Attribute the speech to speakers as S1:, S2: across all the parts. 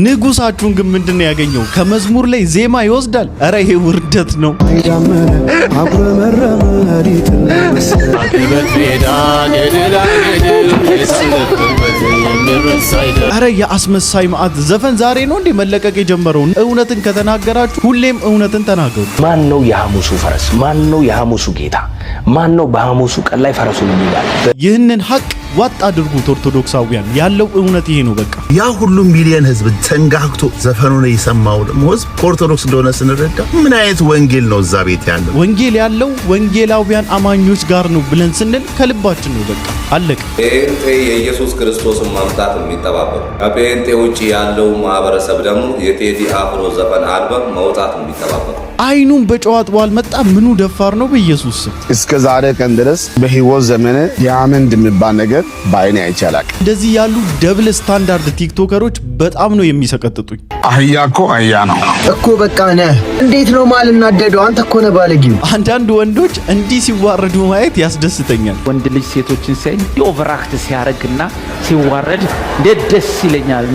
S1: ንጉሳችሁን ግን ምንድነው ያገኘው? ከመዝሙር ላይ ዜማ ይወስዳል። አረ ይሄ ውርደት ነው። አረ የአስመሳይ ማዕት ዘፈን ዛሬ ነው እንዴ መለቀቅ የጀመረው? እውነትን ከተናገራችሁ ሁሌም እውነትን ተናገሩ።
S2: ማን ነው የሐሙሱ ፈረስ? ማን ነው የሐሙሱ ጌታ? ማን ነው በሐሙሱ ቀን ላይ ፈረሱን የሚጋል?
S1: ይህንን ሐቅ ዋጥ አድርጉት ኦርቶዶክሳውያን። ያለው እውነት ይሄ ነው። በቃ
S3: ያ ሁሉ ሚሊዮን ህዝብ ተንጋግቶ ዘፈኑን የሰማው ደግሞ ህዝብ ኦርቶዶክስ እንደሆነ ስንረዳ ምን አይነት ወንጌል ነው እዛ ቤት ያለው?
S1: ወንጌል ያለው ወንጌላውያን አማኞች ጋር ነው ብለን ስንል ከልባችን ነው። በቃ አለቀ።
S4: ጴንጤ የኢየሱስ ክርስቶስን መምጣት የሚጠባበቁ፣ ከጴንጤ ውጪ ያለው ማህበረሰብ ደግሞ የቴዲ አፍሮ ዘፈን አልበም መውጣት የሚጠባበቁ።
S1: አይኑን በጨዋት በኋላ መጣ። ምኑ ደፋር ነው በኢየሱስ ስም።
S5: እስከ ዛሬ ቀን ድረስ በህይወት ዘመኔ ያመንድ የሚባል ነገር ባይኔ አይቻላል።
S1: እንደዚህ ያሉ ደብል ስታንዳርድ ቲክቶከሮች በጣም ነው የሚሰቀጥጡኝ።
S5: አህያ እኮ አህያ ነው
S6: እኮ በቃ ነህ። እንዴት ነው ማልናደደው? አንተ እኮ ነህ ባለጌው።
S1: አንዳንድ ወንዶች እንዲህ ሲዋረዱ ማየት ያስደስተኛል።
S2: ወንድ ልጅ ሴቶችን ሳይ እንዲህ ኦቨራክት ሲያረግና ሲዋረድ እንዴት ደስ ይለኛል።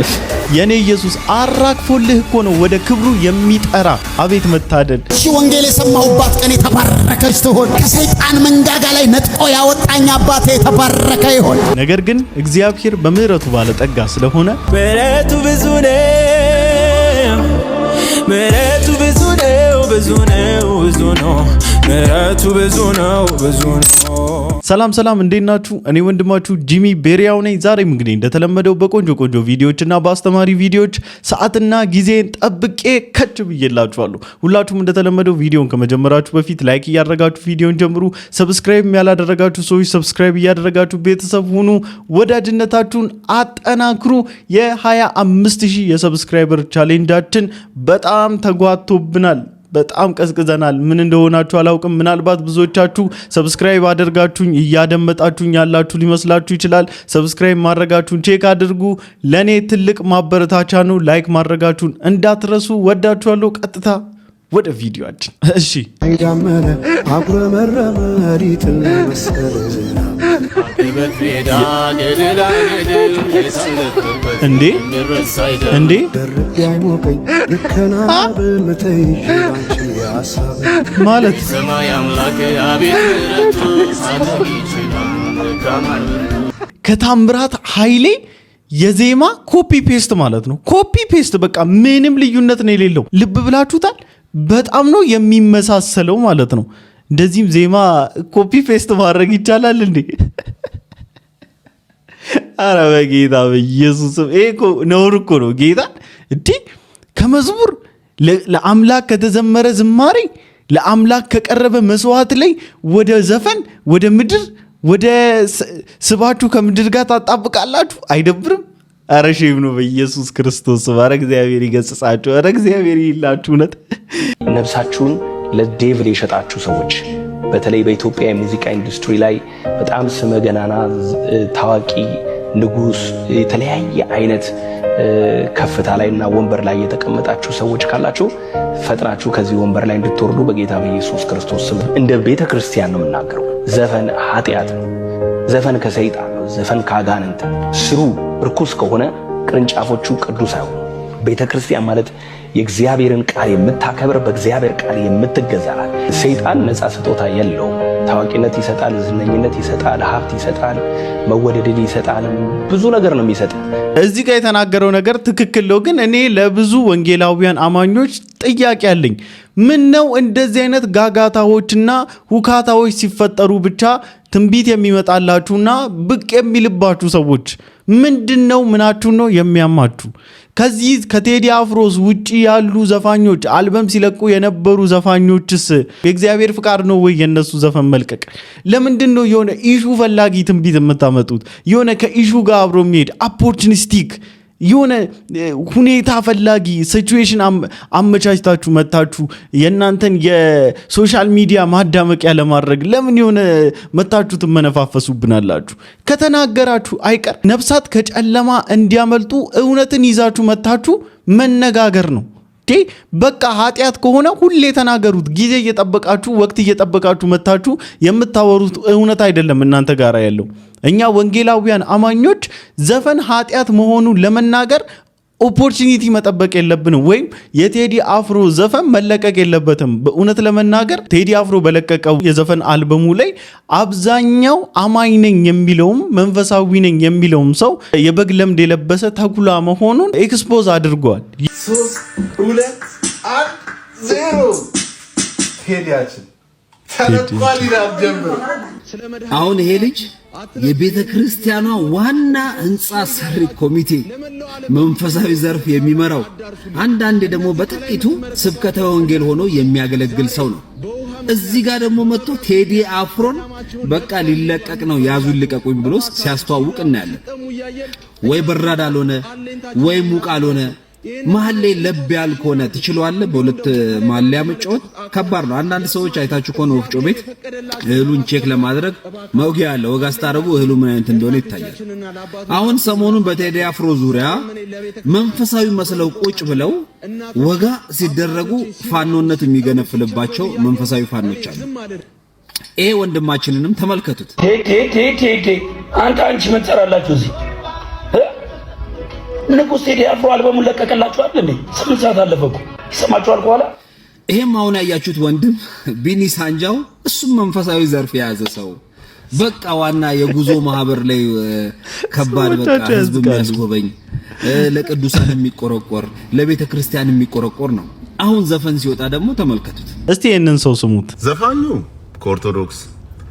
S1: የኔ ኢየሱስ አራክፎልህ እኮ ነው ወደ ክብሩ የሚጠራ። አቤት መታደል!
S7: እሺ ወንጌል የሰማሁባት ቀን የተባረከች ትሆን። ከሰይጣን መንጋጋ ላይ ነጥቆ ያወጣኝ አባቴ የተባረከ ይሆን።
S1: ነገር ግን እግዚአብሔር በምህረቱ ባለጠጋ ስለሆነ
S8: ምህረቱ ብዙ ነው፣ ምህረቱ ብዙ ነው፣ ብዙ ነው፣ ብዙ ነው፣ ምህረቱ ብዙ ነው፣ ብዙ ነው።
S1: ሰላም ሰላም፣ እንዴት ናችሁ? እኔ ወንድማችሁ ጂሚ ቤሪያው ነኝ። ዛሬም እንግዲህ እንደተለመደው በቆንጆ ቪዲዮዎችና በአስተማሪ ቪዲዮዎች ሰዓትና ጊዜን ጠብቄ ከች ብዬላችኋለሁ። ሁላችሁም እንደተለመደው ቪዲዮን ከመጀመራችሁ በፊት ላይክ እያደረጋችሁ ቪዲዮን ጀምሩ። ሰብስክራይብ ያላደረጋችሁ ሰዎች ሰብስክራይብ እያደረጋችሁ ቤተሰብ ሁኑ። ወዳጅነታችሁን አጠናክሩ። የ25000 የሰብስክራይበር ቻሌንጃችን በጣም ተጓቶብናል። በጣም ቀዝቅዘናል። ምን እንደሆናችሁ አላውቅም። ምናልባት ብዙዎቻችሁ ሰብስክራይብ አድርጋችሁኝ እያደመጣችሁኝ ያላችሁ ሊመስላችሁ ይችላል። ሰብስክራይብ ማድረጋችሁን ቼክ አድርጉ። ለኔ ትልቅ ማበረታቻ ነው። ላይክ ማድረጋችሁን እንዳትረሱ። ወዳችኋለሁ። ቀጥታ ወደ ቪዲዮአችን። እሺ
S9: አይዳመነ አጉረመረመ ሪትል መሰለ
S1: እንዴ ማለት ከታምራት ኃይሌ የዜማ ኮፒ ፔስት ማለት ነው። ኮፒ ፔስት በቃ ምንም ልዩነት ነው የሌለው። ልብ ብላችሁታል? በጣም ነው የሚመሳሰለው ማለት ነው። እንደዚህም ዜማ ኮፒ ፔስት ማድረግ ይቻላል እንዴ? አረ በጌታ በኢየሱስ እኮ ነውር እኮ ነው። ጌታ እንዴ ከመዝሙር ለአምላክ ከተዘመረ ዝማሬ ለአምላክ ከቀረበ መስዋዕት ላይ ወደ ዘፈን ወደ ምድር ወደ ስባችሁ ከምድር ጋር ታጣብቃላችሁ። አይደብርም? አረ ሼም ነው በኢየሱስ ክርስቶስ። አረ እግዚአብሔር ይገስጻችሁ። አረ እግዚአብሔር ይላችሁ። እውነት
S2: ነፍሳችሁን ለዴቪል የሸጣችሁ ሰዎች በተለይ በኢትዮጵያ የሙዚቃ ኢንዱስትሪ ላይ በጣም ስመ ገናና ታዋቂ ንጉስ የተለያየ አይነት ከፍታ ላይና ወንበር ላይ የተቀመጣችሁ ሰዎች ካላችሁ ፈጥናችሁ ከዚህ ወንበር ላይ እንድትወርዱ በጌታ በኢየሱስ ክርስቶስ ስም እንደ ቤተክርስቲያን ነው የምናገረው። ዘፈን ኃጢአት ነው። ዘፈን ከሰይጣን ነው። ዘፈን ከአጋንንት ስሩ ርኩስ ከሆነ ቅርንጫፎቹ ቅዱስ አይሆኑ። ቤተክርስቲያን ማለት የእግዚአብሔርን ቃል የምታከብር በእግዚአብሔር ቃል የምትገዛል። ሰይጣን ነፃ ስጦታ የለውም። ታዋቂነት ይሰጣል፣ ዝነኝነት ይሰጣል፣ ሀብት ይሰጣል፣ መወደድን ይሰጣል፣ ብዙ ነገር ነው የሚሰጥ።
S1: እዚህ ጋር የተናገረው ነገር ትክክል ነው። ግን እኔ ለብዙ ወንጌላውያን አማኞች ጥያቄ አለኝ። ምን ነው እንደዚህ አይነት ጋጋታዎችና ሁካታዎች ሲፈጠሩ ብቻ ትንቢት የሚመጣላችሁና ብቅ የሚልባችሁ ሰዎች ምንድነው? ምናችሁን ነው የሚያማችሁ? ከዚህ ከቴዲ አፍሮስ ውጪ ያሉ ዘፋኞች አልበም ሲለቁ የነበሩ ዘፋኞችስ የእግዚአብሔር ፍቃድ ነው ወይ የነሱ ዘፈን መልቀቅ? ለምንድነው የሆነ ኢሹ ፈላጊ ትንቢት የምታመጡት? የሆነ ከኢሹ ጋር አብሮ የሚሄድ ኦፖርቹኒስቲክ የሆነ ሁኔታ ፈላጊ ሲቹዌሽን አመቻችታችሁ መታችሁ የእናንተን የሶሻል ሚዲያ ማዳመቂያ ለማድረግ ለምን የሆነ መታችሁ ትመነፋፈሱብናላችሁ? ከተናገራችሁ አይቀር ነፍሳት ከጨለማ እንዲያመልጡ እውነትን ይዛችሁ መታችሁ መነጋገር ነው። በቃ ኃጢአት ከሆነ ሁሌ ተናገሩት። ጊዜ እየጠበቃችሁ ወቅት እየጠበቃችሁ መታችሁ የምታወሩት እውነት አይደለም እናንተ ጋር ያለው። እኛ ወንጌላውያን አማኞች ዘፈን ኃጢአት መሆኑን ለመናገር ኦፖርቹኒቲ መጠበቅ የለብንም ወይም የቴዲ አፍሮ ዘፈን መለቀቅ የለበትም። በእውነት ለመናገር ቴዲ አፍሮ በለቀቀው የዘፈን አልበሙ ላይ አብዛኛው አማኝ ነኝ የሚለውም መንፈሳዊ ነኝ የሚለውም ሰው የበግ ለምድ የለበሰ ተኩላ መሆኑን ኤክስፖዝ አድርጓል።
S3: 3-2-1-0 ቴዲያችን ተለቋል ይላል ጀምሮ።
S6: አሁን ይሄ ልጅ የቤተ ክርስቲያኗ ዋና ህንጻ ሰሪ ኮሚቴ መንፈሳዊ ዘርፍ የሚመራው አንዳንዴ ደግሞ በጥቂቱ ስብከተ ወንጌል ሆኖ የሚያገለግል ሰው ነው። እዚህ ጋር ደግሞ መጥቶ ቴዲ አፍሮን በቃ ሊለቀቅ ነው ያዙን ልቀቁኝ ብሎ ሲያስተዋውቅ እናያለን። ወይ በራድ አልሆነ ወይ ሙቅ አልሆነ መሀል ላይ ለብ ያልከሆነ ትችላለህ። በሁለት ማሊያ መጫወት ከባድ ነው። አንዳንድ ሰዎች አይታችሁ ከሆነ ወፍጮ ቤት እህሉን ቼክ ለማድረግ መውጊያ አለ። ወጋ ስታረጉ እህሉ ምን አይነት እንደሆነ ይታያል። አሁን ሰሞኑን በቴዲ አፍሮ ዙሪያ መንፈሳዊ መስለው ቁጭ ብለው ወጋ ሲደረጉ ፋኖነት የሚገነፍልባቸው መንፈሳዊ ፋኖች አሉ። ይሄ ወንድማችንንም ተመልከቱት።
S2: አንቺ ምን ትሰራላችሁ እዚህ? ንጉስ ቴዲ አፍሮ አልበሙን ለቀቀላችሁ አይደል? 8 ሰዓት አለፈኩ። ይሰማችኋል ከኋላ።
S6: ይሄም አሁን ያያችሁት ወንድም ቢኒ ሳንጃው እሱም መንፈሳዊ ዘርፍ የያዘ ሰው በቃ ዋና የጉዞ ማህበር ላይ ከባድ በቃ ህዝብ የሚያስጎበኝ ለቅዱሳን የሚቆረቆር ለቤተ ክርስቲያን የሚቆረቆር ነው። አሁን ዘፈን ሲወጣ ደግሞ ተመልከቱት
S1: እስቲ። ይሄንን ሰው ስሙት።
S3: ዘፋኙ ከኦርቶዶክስ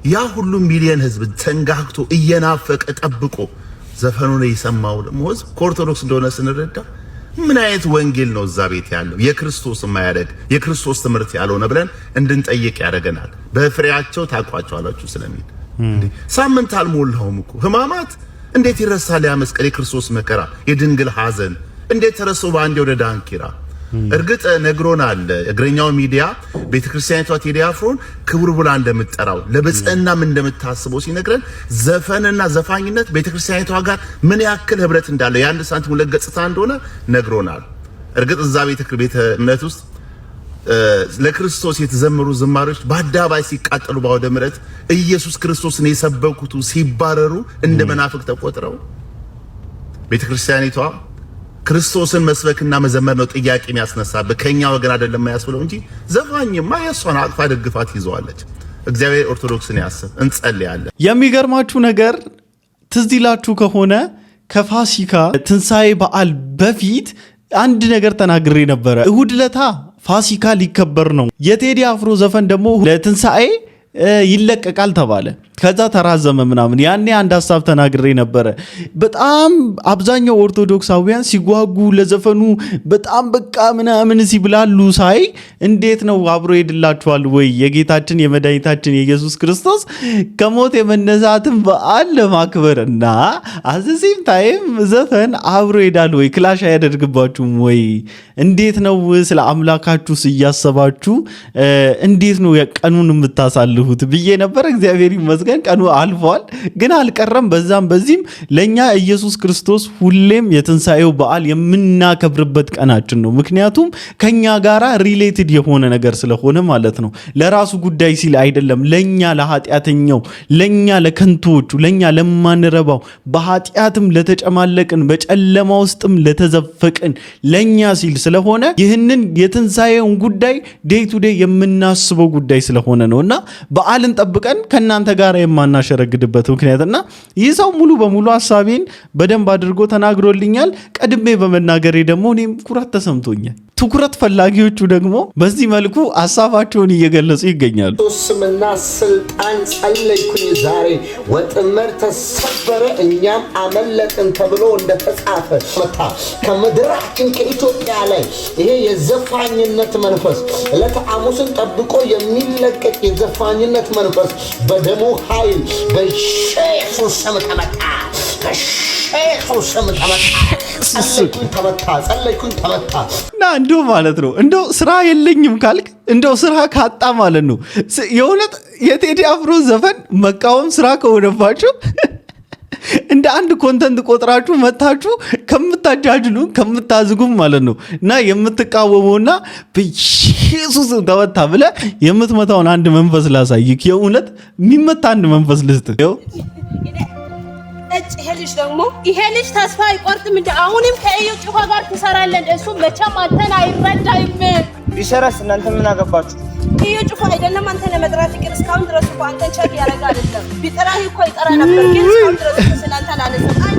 S3: ያ ሁሉ ሚሊዮን ህዝብ ተንጋግቶ እየናፈቀ ጠብቆ ዘፈኑን የሰማው ደግሞ ህዝብ ከኦርቶዶክስ እንደሆነ ስንረዳ ምን አይነት ወንጌል ነው እዛ ቤት ያለው? የክርስቶስ ማያደግ የክርስቶስ ትምህርት ያልሆነ ብለን እንድንጠይቅ ያደርገናል። በፍሬያቸው ታውቋቸዋላችሁ ስለሚል ሳምንት አልሞላውም እኮ ህማማት እንዴት ይረሳል? ያ መስቀል የክርስቶስ መከራ የድንግል ሐዘን እንዴት ተረሶ በአንዴ ወደ ዳንኪራ። እርግጥ ነግሮናል እግረኛው ሚዲያ ቤተክርስቲያኒቷ ቴዲ አፍሮን ክቡር ብላ እንደምትጠራው ለበጽናም እንደምታስበው ሲነግረን ዘፈንና ዘፋኝነት ቤተክርስቲያኒቷ ጋር ምን ያክል ህብረት እንዳለው የአንድ ሳንቲም ሁለት ገጽታ እንደሆነ ነግሮናል። እርግጥ እዛ ቤተ እምነት ውስጥ ለክርስቶስ የተዘመሩ ዝማሬዎች በአደባባይ ሲቃጠሉ ባወደ ምሕረት ኢየሱስ ክርስቶስን የሰበኩቱ ሲባረሩ እንደ መናፍቅ ተቆጥረው ቤተክርስቲያኒቷ ክርስቶስን መስበክና መዘመር ነው ጥያቄ የሚያስነሳበት ከኛ ወገን አይደለም የሚያስብለው እንጂ ዘፋኝማ የሷን አቅፋ ደግፋት ይዘዋለች። እግዚአብሔር ኦርቶዶክስን ያስብ። እንጸልያለን።
S1: የሚገርማችሁ ነገር ትዝ ይላችሁ ከሆነ ከፋሲካ ትንሳኤ በዓል በፊት አንድ ነገር ተናግሬ ነበረ። እሁድ ለታ ፋሲካ ሊከበር ነው። የቴዲ አፍሮ ዘፈን ደግሞ ለትንሳኤ ይለቀቃል ተባለ። ከዛ ተራዘመ ምናምን። ያኔ አንድ ሐሳብ ተናግሬ ነበረ። በጣም አብዛኛው ኦርቶዶክሳውያን ሲጓጉ ለዘፈኑ በጣም በቃ ምናምን ሲብላሉ ሳይ እንዴት ነው አብሮ ይድላችኋል ወይ? የጌታችን የመድኃኒታችን የኢየሱስ ክርስቶስ ከሞት የመነሳትን በዓል ለማክበርና አዘዚም ታይም ዘፈን አብሮ ይዳል ወይ? ክላሽ አያደርግባችሁም ወይ? እንዴት ነው ስለ አምላካችሁ እያሰባችሁ እንዴት ነው ቀኑን የምታሳልፉት ብዬ ነበር። እግዚአብሔር ይመስገን ቀኑ አልፏል፣ ግን አልቀረም። በዛም በዚህም ለኛ ኢየሱስ ክርስቶስ ሁሌም የትንሳኤው በዓል የምናከብርበት ቀናችን ነው። ምክንያቱም ከኛ ጋራ ሪሌትድ የሆነ ነገር ስለሆነ ማለት ነው። ለራሱ ጉዳይ ሲል አይደለም፣ ለኛ ለኃጢአተኛው፣ ለኛ ለከንቶቹ፣ ለኛ ለማንረባው፣ በኃጢአትም ለተጨማለቅን፣ በጨለማ ውስጥም ለተዘፈቅን ለኛ ሲል ስለሆነ ይህንን የትንሳኤውን ጉዳይ ዴይ ቱ ዴይ የምናስበው ጉዳይ ስለሆነ ነውና በዓልን ጠብቀን ከናንተ ጋር የማናሸረግድበት ምክንያትና ይህ ሰው ሙሉ በሙሉ ሐሳቤን በደንብ አድርጎ ተናግሮልኛል። ቀድሜ በመናገሬ ደግሞ እኔም ኩራት ተሰምቶኛል። ትኩረት ፈላጊዎቹ ደግሞ በዚህ መልኩ ሐሳባቸውን እየገለጹ ይገኛሉ።
S10: ስምና ስልጣን ጸለይኩኝ ዛሬ ወጥመድ ተሰበረ እኛም አመለጥን ተብሎ እንደተጻፈ መታ ከምድራችን ከኢትዮጵያ ላይ ይሄ የዘፋኝነት መንፈስ ዕለተ ሐሙስን ጠብቆ የሚለቀቅ የዘፋኝነት መንፈስ በደሙ ኃይል በኢየሱስ ስም ተመታ። በኢየሱስ ስም ተመታ። ጸለይኩኝ ተመታ።
S1: እና እንደው ማለት ነው እንደው ስራ የለኝም ካልክ እንደው ስራ ካጣ ማለት ነው የእውነት የቴዲ አፍሮ ዘፈን መቃወም ስራ ከሆነባችሁ እንደ አንድ ኮንተንት ቆጥራችሁ መታችሁ ከምታጃጅሉ ከምታዝጉም ማለት ነው እና የምትቃወመውና በኢየሱስ ተመታ ብለህ የምትመታውን አንድ መንፈስ ላሳይክ። የእውነት የሚመታ አንድ መንፈስ ልስጥ።
S11: ይሄ ልጅ ተስፋ አይቆርጥም እንዴ? አሁንም ከእዩ ጩፋ ጋር ትሰራለህ። እሱ መቼም አንተን አይረዳም።
S12: ቢሰራስ እናንተ ምን አገባችሁ?
S11: እዩ ጩፋ አይደለም አንተ ለመጥራት ይቅር እስካሁን ድረስ እኮ አንተን ቸክ ያደርጋ አይደለም። ቢጠራህ እኮ ይጠራ ነበር፣ ግን እስካሁን ድረስ ስላንተ አላነሳም።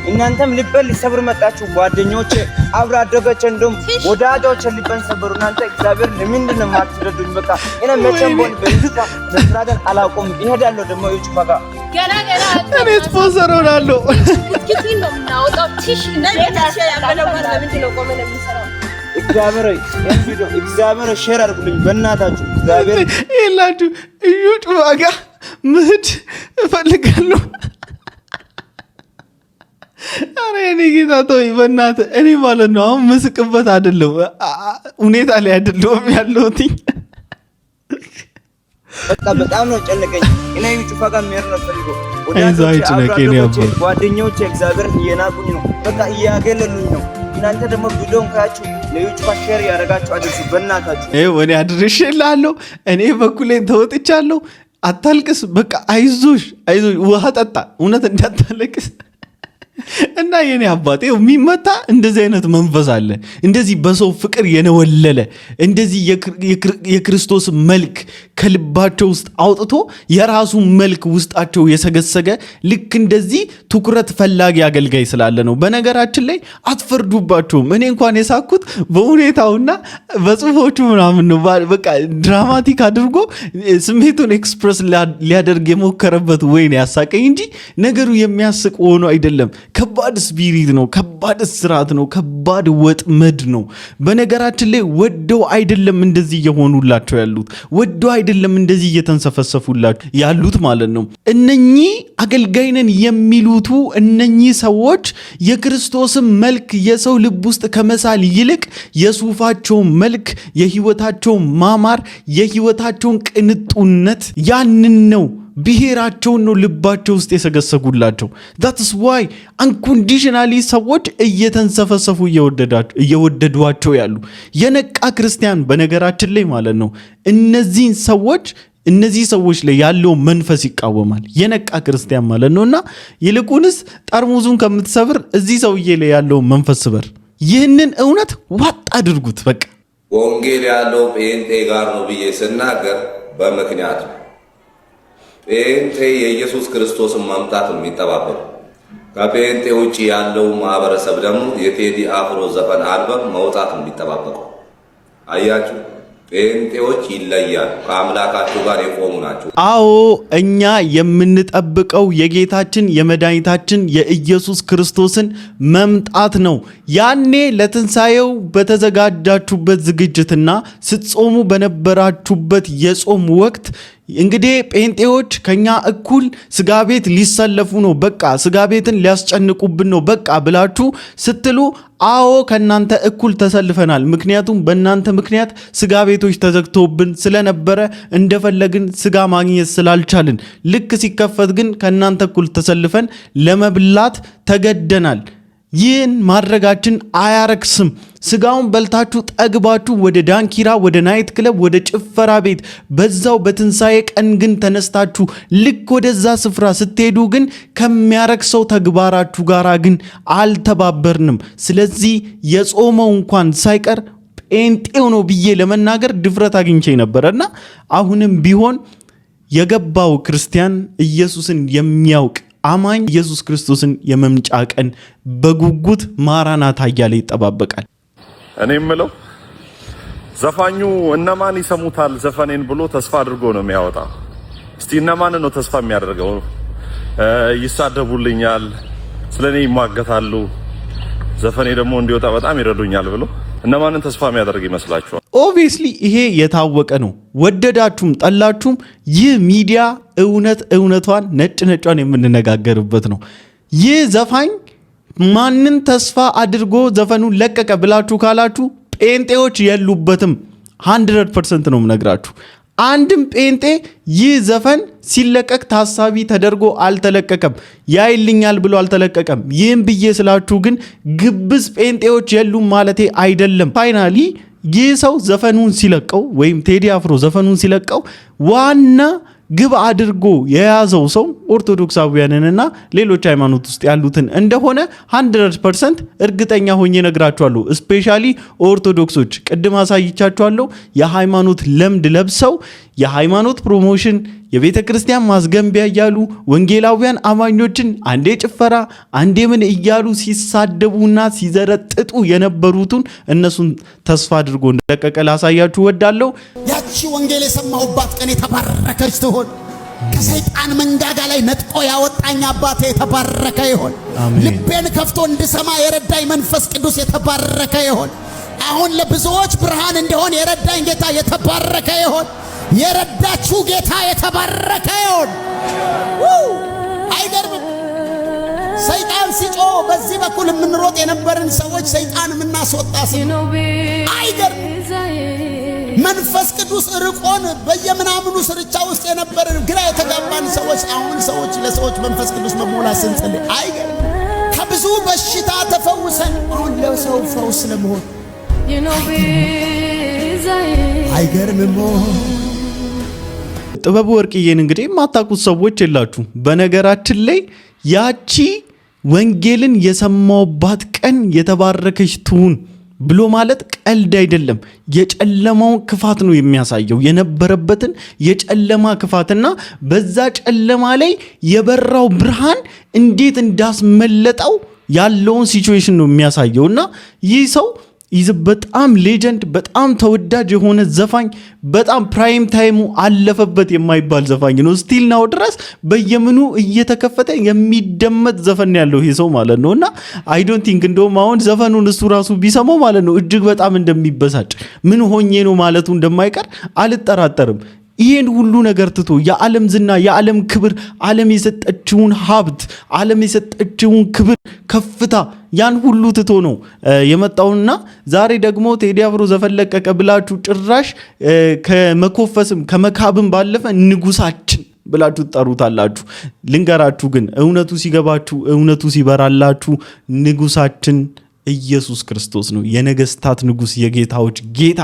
S12: እናንተም ልበል ሊሰብር መጣችሁ። ጓደኞቼ አብራ አደገች እንደውም ወዳጆቼ ልበን ሰበሩ። እናንተ እግዚአብሔር ለምንድን ነው የማትረዱኝ? በቃ እኔ መቼም ቢሆን በይፋ መስራትን አላቆም ይሄዳለሁ። ደግሞ እዩ ጩፋ ጋር
S11: ገና
S1: እኔ ስፖንሰር ሆናለሁ።
S11: ክትኪት ነው የምናወጣው። ቲሽ እንደዚህ ያለው ለምንድን ነው ቆመን የምንሰራው?
S12: እግዚአብሔር ሼር አድርጉልኝ በእናታችሁ። እግዚአብሔር
S1: ይላችሁ እዩ ጩፋ ጋር መሄድ እፈልጋለሁ። አረ እኔ ጌታ ተወኝ በእናትህ። እኔ ማለት ነው አሁን መስቅበት አይደለም ሁኔታ ላይ አይደለም ያለሁት።
S12: በጣም ነው ጨነቀኝ። እኔ እዩ ጩፋ ጋር መሄድ ነው ፈልገው። ጓደኞቼ እግዚአብሔር እየናቁኝ ነው። በቃ እያገለሉኝ ነው። እናንተ ደግሞ ቪዲዮን ካያችሁ ለዩ ጩፋ ሼር ያደርጋችሁ አድርሱ በእናታችሁ።
S1: እኔ አድርሼልሃለሁ። እኔ በኩሌን ተወጥቻለሁ። አታልቅስ። በቃ አይዞሽ ውሃ ጠጣ። እውነት እንዳታለቅስ እና የኔ አባቴ የሚመታ እንደዚህ አይነት መንፈስ አለ። እንደዚህ በሰው ፍቅር የነወለለ እንደዚህ የክርስቶስ መልክ ከልባቸው ውስጥ አውጥቶ የራሱ መልክ ውስጣቸው የሰገሰገ ልክ እንደዚህ ትኩረት ፈላጊ አገልጋይ ስላለ ነው። በነገራችን ላይ አትፈርዱባቸውም። እኔ እንኳን የሳኩት በሁኔታውና በጽሁፎቹ ምናምን ነው። በቃ ድራማቲክ አድርጎ ስሜቱን ኤክስፕረስ ሊያደርግ የሞከረበት ወይ ነው ያሳቀኝ እንጂ ነገሩ የሚያስቅ ሆኖ አይደለም። ከባድ ስፒሪት ነው። ከባድ ስርዓት ነው። ከባድ ወጥመድ ነው። በነገራችን ላይ ወደው አይደለም እንደዚህ እየሆኑላቸው ያሉት፣ ወደው አይደለም እንደዚህ እየተንሰፈሰፉላቸው ያሉት ማለት ነው። እነኚህ አገልጋይ ነን የሚሉቱ እነኚህ ሰዎች የክርስቶስን መልክ የሰው ልብ ውስጥ ከመሳል ይልቅ የሱፋቸውን መልክ፣ የህይወታቸውን ማማር፣ የህይወታቸውን ቅንጡነት ያንን ነው ብሔራቸውን ነው ልባቸው ውስጥ የሰገሰጉላቸው። that's why unconditionally ሰዎች እየተንሰፈሰፉ እየወደዷቸው ያሉ የነቃ ክርስቲያን በነገራችን ላይ ማለት ነው እነዚህ ሰዎች ላይ ያለው መንፈስ ይቃወማል። የነቃ ክርስቲያን ማለት ነውና ይልቁንስ ጠርሙዙን ከምትሰብር እዚህ ሰውዬ ላይ ያለው መንፈስ ስበር። ይህንን እውነት ዋጥ አድርጉት። በቃ
S4: ወንጌል ያለው ጴንጤ ጋር ነው ብዬ ስናገር በምክንያት ነው። ጴንጤ የኢየሱስ ክርስቶስን መምጣት የሚጠባበቁ፣ ከጴንጤ ውጪ ያለው ማህበረሰብ ደግሞ የቴዲ አፍሮ ዘፈን አልበም መውጣት የሚጠባበቁ። አያችሁ፣ ጴንጤዎች ይለያሉ። ከአምላካቸው ጋር የቆሙ ናቸው።
S1: አዎ እኛ የምንጠብቀው የጌታችን የመድኃኒታችን የኢየሱስ ክርስቶስን መምጣት ነው። ያኔ ለትንሣኤው በተዘጋጃችሁበት ዝግጅትና ስትጾሙ በነበራችሁበት የጾም ወቅት እንግዲህ ጴንጤዎች ከኛ እኩል ስጋ ቤት ሊሰለፉ ነው፣ በቃ ስጋ ቤትን ሊያስጨንቁብን ነው በቃ ብላችሁ ስትሉ፣ አዎ ከናንተ እኩል ተሰልፈናል። ምክንያቱም በእናንተ ምክንያት ስጋ ቤቶች ተዘግተውብን ስለነበረ እንደፈለግን ስጋ ማግኘት ስላልቻልን፣ ልክ ሲከፈት ግን ከናንተ እኩል ተሰልፈን ለመብላት ተገደናል። ይህን ማድረጋችን አያረክስም። ስጋውን በልታችሁ ጠግባችሁ ወደ ዳንኪራ፣ ወደ ናይት ክለብ፣ ወደ ጭፈራ ቤት በዛው በትንሣኤ ቀን ግን ተነስታችሁ ልክ ወደዛ ስፍራ ስትሄዱ ግን ከሚያረክሰው ተግባራችሁ ጋር ግን አልተባበርንም። ስለዚህ የጾመው እንኳን ሳይቀር ጴንጤው ነው ብዬ ለመናገር ድፍረት አግኝቼ ነበረና አሁንም ቢሆን የገባው ክርስቲያን ኢየሱስን የሚያውቅ አማኝ ኢየሱስ ክርስቶስን የመምጫ ቀን በጉጉት ማራናታ እያለ ይጠባበቃል።
S13: እኔ የምለው ዘፋኙ እነማን ይሰሙታል ዘፈኔን ብሎ ተስፋ አድርጎ ነው የሚያወጣ። እስቲ እነማን ነው ተስፋ የሚያደርገው? ይሳደቡልኛል፣ ስለኔ ይሟገታሉ፣ ዘፈኔ ደግሞ እንዲወጣ በጣም ይረዱኛል ብሎ እነማንን ተስፋ የሚያደርግ ይመስላችኋል?
S1: ኦብቪየስሊ ይሄ የታወቀ ነው። ወደዳችሁም ጠላችሁም ይህ ሚዲያ እውነቷን ነጭ ነጯን የምንነጋገርበት ነው። ይህ ዘፋኝ ማንን ተስፋ አድርጎ ዘፈኑን ለቀቀ ብላችሁ ካላችሁ ጴንጤዎች የሉበትም። 100% ነው የምነግራችሁ። አንድም ጴንጤ ይህ ዘፈን ሲለቀቅ ታሳቢ ተደርጎ አልተለቀቀም። ያይልኛል ብሎ አልተለቀቀም። ይህም ብዬ ስላችሁ ግን ግብዝ ጴንጤዎች የሉም ማለቴ አይደለም። ፋይናሊ ይህ ሰው ዘፈኑን ሲለቀው ወይም ቴዲ አፍሮ ዘፈኑን ሲለቀው ዋና ግብ አድርጎ የያዘው ሰው ኦርቶዶክሳውያንንና ሌሎች ሃይማኖት ውስጥ ያሉትን እንደሆነ 100% እርግጠኛ ሆኜ ነግራችኋለሁ። ስፔሻሊ ኦርቶዶክሶች ቅድም አሳይቻችኋለሁ። የሃይማኖት ለምድ ለብሰው የሃይማኖት ፕሮሞሽን የቤተ ክርስቲያን ማስገንቢያ እያሉ ወንጌላውያን አማኞችን አንዴ ጭፈራ አንዴ ምን እያሉ ሲሳደቡና ሲዘረጥጡ የነበሩትን እነሱን ተስፋ አድርጎ እንደለቀቀ ላሳያችሁ ወዳለው።
S7: ያቺ ወንጌል የሰማሁባት ቀን የተባረከች ትሆን። ከሰይጣን መንጋጋ ላይ ነጥቆ ያወጣኝ አባቴ የተባረከ ይሆን። ልቤን ከፍቶ እንድሰማ የረዳኝ መንፈስ ቅዱስ የተባረከ ይሆን። አሁን ለብዙዎች ብርሃን እንደሆን የረዳኝ ጌታ የተባረከ ይሆን። የረዳችሁ ጌታ የተባረከ ይሆን። አይገርምም? ሰይጣን ሲጮህ በዚህ በኩል የምንሮጥ የነበርን ሰዎች ሰይጣን የምናስወጣ አይገርምም? መንፈስ ቅዱስ ርቆን በየምናምኑ ስርቻ ውስጥ የነበርን ግራ የተጋባን ሰዎች አሁን ሰዎች ለሰዎች መንፈስ ቅዱስ መሞላት ስንጸልይ አይገርም? ከብዙ በሽታ ተፈውሰን አሁን ለሰው ፈውስ ለመሆን አይገርምም?
S1: ጥበቡ ወርቅዬን እንግዲህ ማታቁት ሰዎች የላችሁ። በነገራችን ላይ ያቺ ወንጌልን የሰማውባት ቀን የተባረከች ትሁን ብሎ ማለት ቀልድ አይደለም። የጨለማውን ክፋት ነው የሚያሳየው፣ የነበረበትን የጨለማ ክፋትና በዛ ጨለማ ላይ የበራው ብርሃን እንዴት እንዳስመለጠው ያለውን ሲቹዌሽን ነው የሚያሳየውና ይህ ሰው ይህ በጣም ሌጀንድ በጣም ተወዳጅ የሆነ ዘፋኝ በጣም ፕራይም ታይሙ አለፈበት የማይባል ዘፋኝ ነው። ስቲል ናው ድረስ በየምኑ እየተከፈተ የሚደመጥ ዘፈን ያለው ይሄ ሰው ማለት ነውና አይ ዶንት ቲንክ እንደውም አሁን ዘፈኑን እሱ ራሱ ቢሰማው ማለት ነው እጅግ በጣም እንደሚበሳጭ ምን ሆኜ ነው ማለቱ እንደማይቀር አልጠራጠርም። ይሄን ሁሉ ነገር ትቶ የዓለም ዝና የዓለም ክብር ዓለም የሰጠችውን ሀብት ዓለም የሰጠችውን ክብር ከፍታ ያን ሁሉ ትቶ ነው የመጣውና ዛሬ ደግሞ ቴዲ አፍሮ ዘፈለቀቀ ብላችሁ ጭራሽ ከመኮፈስም ከመካብም ባለፈ ንጉሳችን ብላችሁ ተጠሩታላችሁ። ልንገራችሁ ግን እውነቱ ሲገባችሁ እውነቱ ሲበራላችሁ ንጉሳችን ኢየሱስ ክርስቶስ ነው፣ የነገስታት ንጉስ የጌታዎች ጌታ።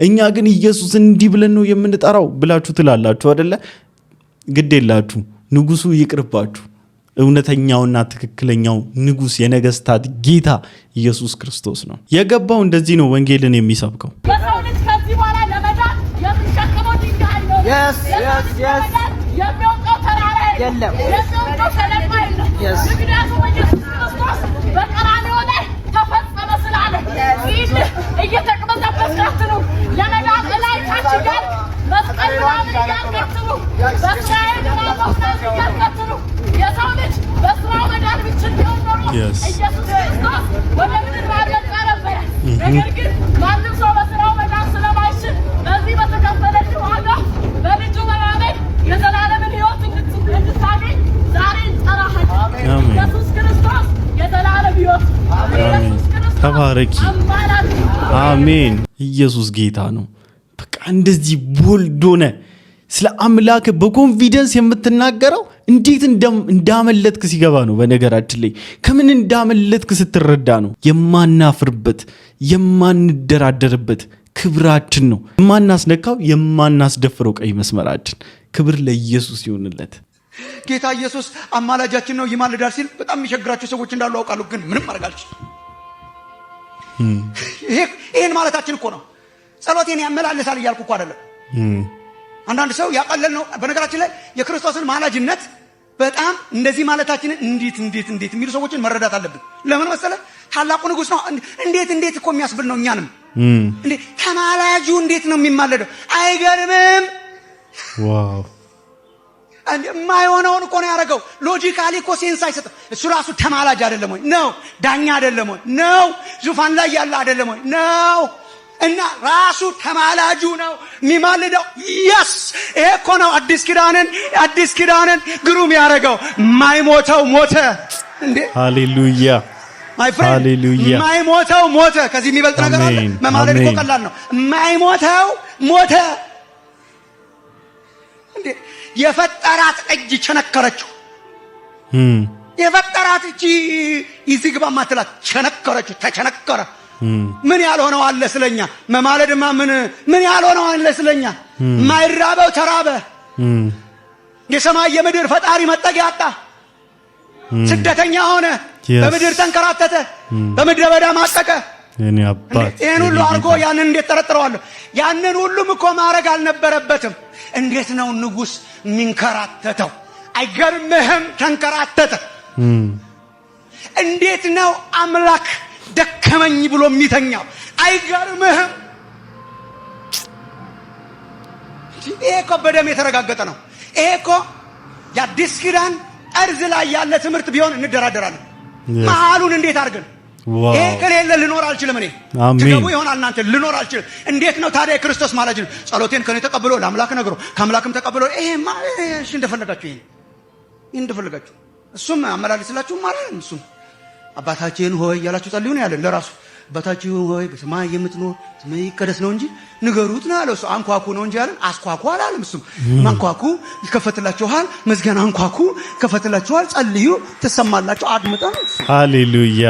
S1: እኛ ግን ኢየሱስ እንዲህ ብለን ነው የምንጠራው ብላችሁ ትላላችሁ አይደለ? ግዴላችሁ፣ ንጉሱ ይቅርባችሁ። እውነተኛውና ትክክለኛው ንጉስ የነገስታት ጌታ ኢየሱስ ክርስቶስ ነው። የገባው እንደዚህ ነው ወንጌልን የሚሰብከው።
S11: በሰው ልጅ ከዚህ በኋላ ለመዳን የምንሸከመው ድንጋይ ነው። የሚወጣው ተራራ የለም። የሚወጣው ሸለቆ የለም። ምክንያቱም ኢየሱስ ክርስቶስ በቀራንዮ ላይ ተፈጸመ ስላለ ይህ እየተቅበዘበዝካት ነው። ለመዳን ላይ ታች ጋር መስቀል ምናምን እያልካት ነው። በእስራኤል ምናምን እያልካት ነው። የሰው ልጅ በስራው መዳን ብችል ቢሆን ኖሮ ኢየሱስ ክርስቶስ ወደ ምድር ባልመጣ ነበረ። ነገር ግን ማንም ሰው በስራው መዳን ስለማይችል በዚህ በተከፈለች ዋጋ በልጁ በማመን የዘላለምን ሕይወት እንድታገኝ ዛሬ እንጠራሃለን። ኢየሱስ ክርስቶስ የዘላለም ሕይወት
S1: ተባረኪ። አሜን። ኢየሱስ ጌታ ነው። በቃ እንደዚህ ቦልዶነ ስለ አምላክ በኮንፊደንስ የምትናገረው እንዴት እንዳመለጥክ ሲገባ ነው። በነገራችን ላይ ከምን እንዳመለጥክ ስትረዳ ነው። የማናፍርበት የማንደራደርበት ክብራችን ነው። የማናስነካው የማናስደፍረው ቀይ መስመራችን። ክብር ለኢየሱስ ይሁንለት።
S14: ጌታ ኢየሱስ አማላጃችን ነው ይማልዳል ሲል በጣም የሚቸግራቸው ሰዎች እንዳሉ አውቃለሁ፣ ግን ምንም ማድረግ አልችልም። ይሄን ማለታችን እኮ ነው። ጸሎቴን ያመላልሳል እያልኩ እኮ አይደለም። አንዳንድ ሰው ያቀለል ነው። በነገራችን ላይ የክርስቶስን ማላጅነት በጣም እንደዚህ ማለታችንን እንዴት የሚሉ ሰዎችን መረዳት አለብን። ለምን መሰለህ? ታላቁ ንጉሥ ነው። እንዴት እኮ የሚያስብል ነው እኛንም። ተማላጁ እንዴት ነው የሚማለደው? አይገርምም?
S1: ዋው!
S14: የማይሆነውን እኮ ነው ያደረገው። ሎጂካሊ እኮ ሴንስ አይሰጥም። እሱ ራሱ ተማላጅ አይደለም ወይ? ነው። ዳኛ አይደለም ወይ? ነው። ዙፋን ላይ ያለ አይደለም ወይ? ነው። እና ራሱ ተማላጁ ነው የሚማልደው። የስ ይሄ እኮ ነው አዲስ ኪዳንን ግሩም ያደረገው። የማይሞተው ሞተ እንዴ! ሃሌሉያ ሃሌሉያ! የማይሞተው ሞተ። ከዚህ የሚበልጥ ነገር አለ? መማለድ እኮ ቀላል ነው። የማይሞተው ሞተ እንዴ! የፈጠራት እጅ ቸነከረችው። የፈጠራት እጅ ይዚህ ግባ ማትላት ቸነከረችው። ተቸነከረ። ምን ያልሆነው አለ ስለኛ? መማለድማ ምን ያልሆነው አለ ስለኛ? ማይራበው ተራበ። የሰማይ የምድር ፈጣሪ መጠጊያ አጣ። ስደተኛ ሆነ። በምድር ተንከራተተ። በምድረ በዳ ማቀቀ።
S1: የኔ አባት
S14: ይሄን ሁሉ አድርጎ ያንን እንዴት ጠረጥረዋለሁ? ያንን ሁሉም እኮ ማድረግ አልነበረበትም። እንዴት ነው ንጉሥ የሚንከራተተው? አይገርምህም? ተንከራተተ። እንዴት ነው አምላክ ደከመኝ ብሎ የሚተኛው? አይገርምህም? ይሄ እኮ በደም የተረጋገጠ ነው። ይሄ እኮ የአዲስ ኪዳን ጠርዝ ላይ ያለ ትምህርት ቢሆን እንደራደራለን። መሀሉን እንዴት አድርገን ይሄ ከሌለ ልኖር አልችልም። እኔ ትገቡ ይሆናል እናንተ ልኖር አልችልም። እንዴት ነው ታዲያ ክርስቶስ ማለት ነው? ጸሎቴን ከኔ ተቀብሎ ለአምላክ ነግሮ ከአምላክም ተቀብሎ ይሄማ እሺ እንደፈለጋችሁ ይሄን እንደፈለጋችሁ እሱም አመላልስላችሁ ማለት ነው። እሱም አባታችን ሆይ ያላችሁ ጸልዩ ነው ያለን ለራሱ። አባታችን ሆይ በሰማይ የምትኖር ስምህ ይቀደስ ነው እንጂ ንገሩት ነው ያለው። እሱ አንኳኩ ነው እንጂ ያለን አስኳኩ አላለም። እሱም አንኳኩ ይከፈትላችኋል፣ መዝጊያን አንኳኩ ይከፈትላችኋል፣ ጸልዩ ትሰማላችሁ፣ አድምጠን።
S1: ሃሌሉያ!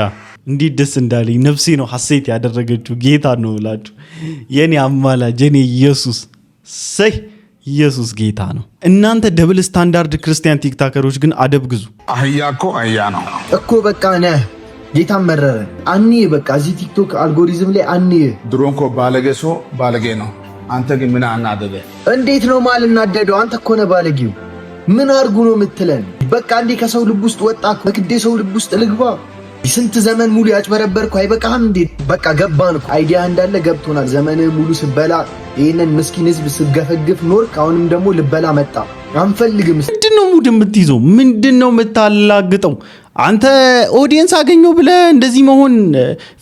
S1: እንዴት ደስ እንዳለኝ ነፍሴ ነው ሐሴት ያደረገችው። ጌታ ነው ብላችሁ የኔ አማላጅ የኔ ኢየሱስ ሰይ ኢየሱስ ጌታ ነው። እናንተ ደብል ስታንዳርድ ክርስቲያን ቲክታከሮች ግን አደብ ግዙ።
S5: አህያ እኮ አህያ ነው
S10: እኮ በቃ ነህ። ጌታ መረረ አኒ በቃ እዚህ ቲክቶክ አልጎሪዝም ላይ አኒ
S5: ድሮ እኮ ባለጌ ሰው ባለጌ ነው። አንተ ግን ምን አናደደ?
S10: እንዴት ነው ማልናደደው? አንተ እኮ ነህ ባለጌው። ምን አርጉ ነው የምትለን? በቃ እንዴ ከሰው ልብ ውስጥ ወጣ። በግዴ ሰው ልብ ውስጥ ልግባ? ስንት ዘመን ሙሉ ያጭበረበርኩ አይበቃህም እንዴ? በቃ ገባን እኮ አይዲያ እንዳለ ገብቶናል። ዘመን ሙሉ ስበላ ይሄንን ምስኪን ህዝብ ስገፈግፍ ኖርክ። አሁንም ደግሞ ልበላ መጣ። አንፈልግም።
S1: ምንድነው ሙድ የምትይዘው? ምንድነው የምታላግጠው? አንተ ኦዲየንስ አገኘው ብለህ እንደዚህ መሆን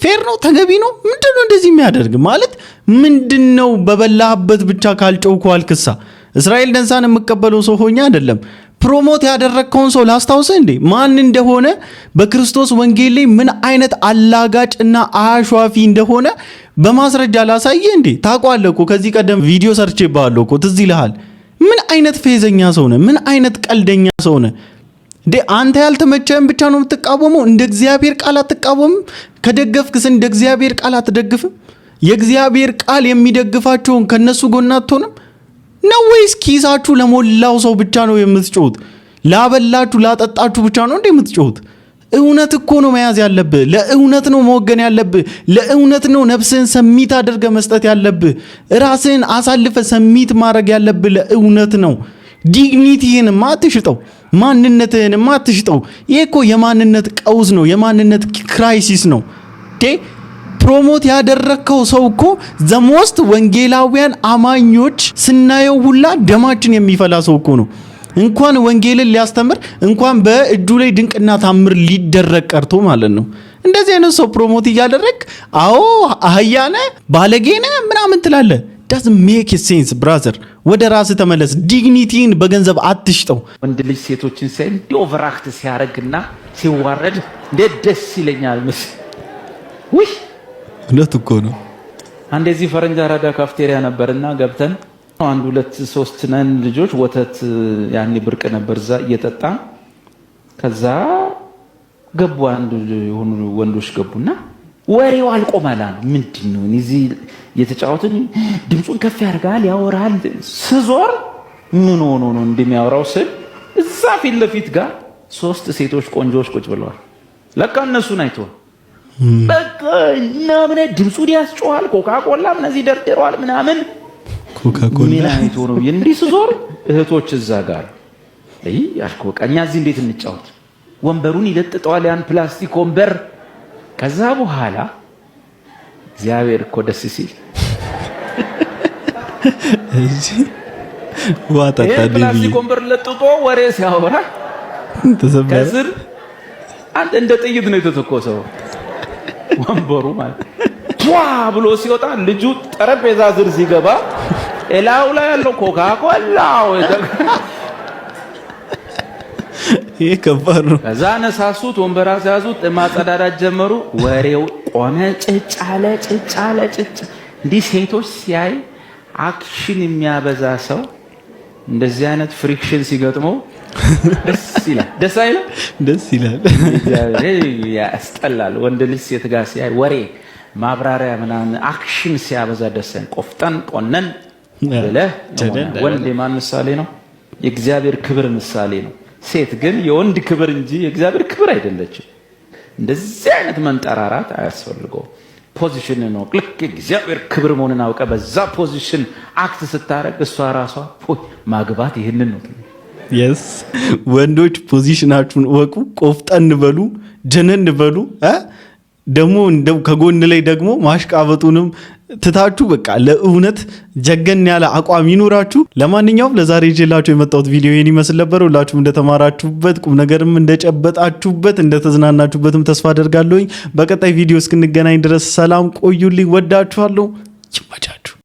S1: ፌር ነው? ተገቢ ነው? ምንድነው እንደዚህ የሚያደርግ ማለት ምንድነው? በበላህበት ብቻ ካልጨውኩ አልክሳ። እስራኤል ደንሳን የምቀበለው ሰው ሆኜ አይደለም። ፕሮሞት ያደረግከውን ሰው ላስታውስህ እንዴ? ማን እንደሆነ በክርስቶስ ወንጌል ላይ ምን አይነት አላጋጭ እና አሿፊ እንደሆነ በማስረጃ ላሳየህ እንዴ? ታውቀዋለህ እኮ ከዚህ ቀደም ቪዲዮ ሰርቼብሃለሁ እኮ ትዝ ይልሃል። ምን አይነት ፌዘኛ ሰው ነህ? ምን አይነት ቀልደኛ ሰው ነህ እንዴ? አንተ ያልተመቸህን ብቻ ነው የምትቃወመው። እንደ እግዚአብሔር ቃል አትቃወምም? ከደገፍክስ እንደ እግዚአብሔር ቃል አትደግፍም? የእግዚአብሔር ቃል የሚደግፋቸውን ከነሱ ጎን አትሆንም ነው ወይስ ኪሳችሁ ለሞላው ሰው ብቻ ነው የምትጮሁት? ላበላችሁ ላጠጣችሁ ብቻ ነው እንዴ የምትጮሁት? እውነት እኮ ነው መያዝ ያለብህ። ለእውነት ነው መወገን ያለብህ። ለእውነት ነው ነፍስህን ሰሚት አድርገህ መስጠት ያለብህ። ራስህን አሳልፈ ሰሚት ማድረግ ያለብህ ለእውነት ነው። ዲግኒቲህንማ አትሽጠው፣ ማንነትህንማ አትሽጠው። ይሄ እኮ የማንነት ቀውስ ነው፣ የማንነት ክራይሲስ ነው። ፕሮሞት ያደረከው ሰው እኮ ዘሞስት ወንጌላውያን አማኞች ስናየው ሁላ ደማችን የሚፈላ ሰው እኮ ነው። እንኳን ወንጌልን ሊያስተምር እንኳን በእጁ ላይ ድንቅና ታምር ሊደረግ ቀርቶ ማለት ነው። እንደዚህ አይነት ሰው ፕሮሞት እያደረግ አዎ አህያነ ባለጌነ ምናምን ትላለህ። doesn't make sense brother። ወደ ራስ ተመለስ። ዲግኒቲን በገንዘብ አትሽጠው።
S15: ወንድ ልጅ ሴቶችን ሳይ እንዲህ ኦቨራክት ሲያረግና ሲዋረድ እንዴት ደስ ይለኛል መሰለኝ። ውይ
S1: ሁለት እኮ ነው።
S15: አንድ እዚህ ፈረንጅ አራዳ ካፍቴሪያ ነበርና ገብተን አንድ ሁለት ሶስት ነን ልጆች ወተት ያኔ ብርቅ ነበር እዛ እየጠጣ ከዛ ገቡ አንድ የሆኑ ወንዶች ገቡና ወሬው አልቆማላ። ምንድነው እዚህ የተጫወቱን ድምጹን ከፍ ያርጋል ያወራል። ስዞር ምን ሆኖ ነው እንደሚያወራው ስል እዛ ፊት ለፊት ጋር ሶስት ሴቶች ቆንጆች ቁጭ ብለዋል። ለካ እነሱን አይቶ በቃ ምናምን ድምጹን ያስጮሃል። ኮካኮላ እነዚህ ደርደሯል ምናምን ኮካኮላ ምን አይቶ ነው እንዲህ ስዞር እህቶች እዛ ጋር አይ ያልኩ በቃ እኛ እዚህ እንዴት እንጫወት? ወንበሩን ይለጥጠዋል ያን ፕላስቲክ ወንበር። ከዛ በኋላ እግዚአብሔር እኮ ደስ ሲል
S1: እሺ ዋጣጣ ዲቪ
S15: ፕላስቲክ ወንበር ለጥጦ ወሬ ሲያወራ ከስር አንድ እንደ ጥይት ነው የተተኮሰው ወንበሩ ማለት ዋ ብሎ ሲወጣ ልጁ ጠረጴዛ ዝር ሲገባ እላው ላይ ያለው ኮካኮላው
S1: ይሄ ከባድ ነው።
S15: ከዛ ነሳሱት ወንበራ ሲያዙት ማጸዳዳት ጀመሩ። ወሬው ቆመ። ጭጫለ እንዲህ ሴቶች ሲያይ አክሽን የሚያበዛ ሰው እንደዚህ አይነት ፍሪክሽን ሲገጥመው ደስ ይላል። ደስ አይልም?
S1: ደስ ይላል።
S15: ያስጠላል። ወንድ ልጅ ሴት ጋር ሲያይ ወሬ ማብራሪያ ምናምን አክሽን ሲያበዛ ደስ አይልም። ቆፍጠን ቆነን ብለህ ወንድ የማን ምሳሌ ነው? የእግዚአብሔር ክብር ምሳሌ ነው። ሴት ግን የወንድ ክብር እንጂ የእግዚአብሔር ክብር አይደለችም። እንደዚህ አይነት መንጠራራት አያስፈልገውም። ፖዚሽን ነው። ልክ እግዚአብሔር ክብር መሆኑን አውቀ በዛ ፖዚሽን አክት ስታረግ እሷ ራሷ ማግባት ይሄንን ነው።
S1: yes ወንዶች ፖዚሽናችሁን ወቁ፣ ቆፍጠን በሉ፣ ጀነን በሉ። ደግሞ እንደው ከጎን ላይ ደግሞ ማሽቃበጡንም ትታችሁ በቃ ለእውነት ጀገን ያለ አቋም ይኑራችሁ። ለማንኛውም ለዛሬ ይዤላችሁ የመጣሁት ቪዲዮ ይሄን ይመስል ነበር። ሁላችሁም እንደተማራችሁበት ቁም ነገርም እንደጨበጣችሁበት እንደተዝናናችሁበትም ተስፋ አደርጋለሁ። በቀጣይ ቪዲዮ እስክንገናኝ ድረስ ሰላም ቆዩልኝ። ወዳችኋለሁ። ይመቻችሁ።